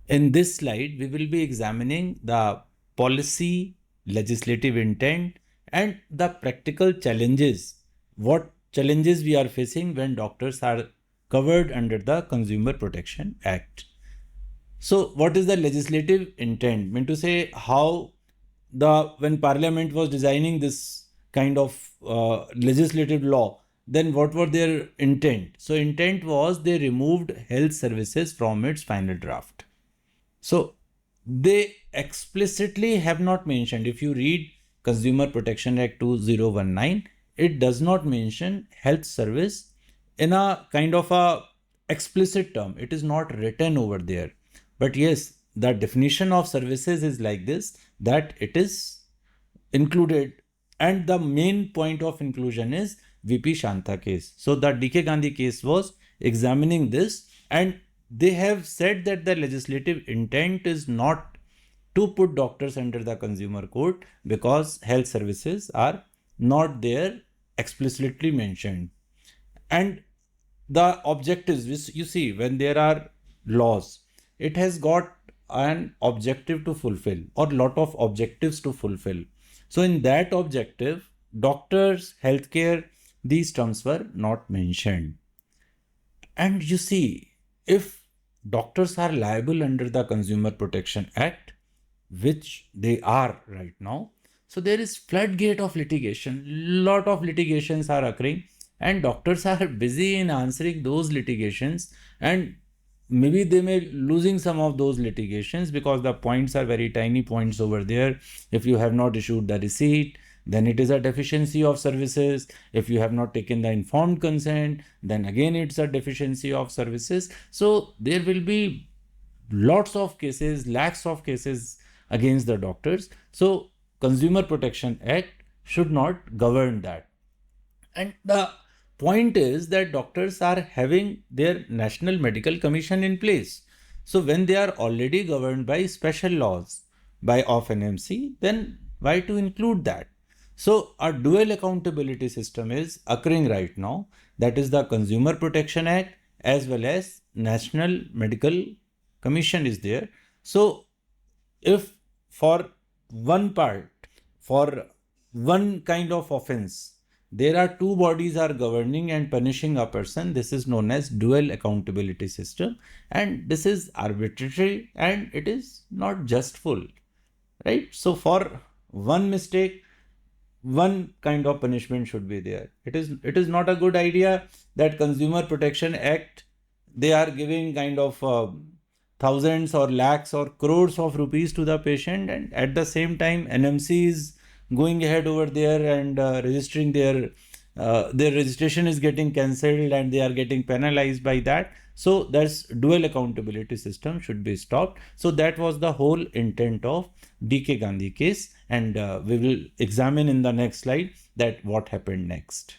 In this slide, we will be examining the policy, legislative intent, and the practical challenges. What challenges we are facing when doctors are covered under the Consumer Protection Act. So, what is the legislative intent? Mean to say, how when Parliament was designing this kind of legislative law, then what were their intent? So, intent was they removed health services from its final draft. So they explicitly have not mentioned, if you read Consumer Protection Act 2019, it does not mention health service in a kind of a explicit term. It is not written over there. But yes, the definition of services is like this, that it is included, and the main point of inclusion is VP Shanta case. So the DK Gandhi case was examining this, and they have said that the legislative intent is not to put doctors under the consumer court because health services are not there explicitly mentioned. And the objectives, you see, when there are laws, it has got an objective to fulfill or lot of objectives to fulfill. So in that objective, doctors, healthcare, these terms were not mentioned. And you see, if doctors are liable under the Consumer Protection Act, which they are right now, so there is floodgate of litigation. Lot of litigations are occurring, and doctors are busy in answering those litigations, and maybe they may losing some of those litigations because the points are very tiny points over there. If you have not issued the receipt, then it is a deficiency of services. If you have not taken the informed consent, then again it's a deficiency of services. So there will be lots of cases, lakhs of cases against the doctors. So Consumer Protection Act should not govern that. And the point is that doctors are having their National Medical Commission in place. So when they are already governed by special laws of NMC, then why to include that? So a dual accountability system is occurring right now. That is the Consumer Protection Act as well as National Medical Commission is there. So if for one part, for one kind of offense, there are two bodies are governing and punishing a person, this is known as dual accountability system, and this is arbitrary and it is not justful, right? So for one mistake, one kind of punishment should be there. It is not a good idea that Consumer Protection Act, they are giving kind of thousands or lakhs or crores of rupees to the patient, and at the same time NMC is going ahead over there and registering their registration is getting cancelled and they are getting penalized by that. So that's dual accountability system should be stopped. So that was the whole intent of DK Gandhi case, and we will examine in the next slide that what happened next.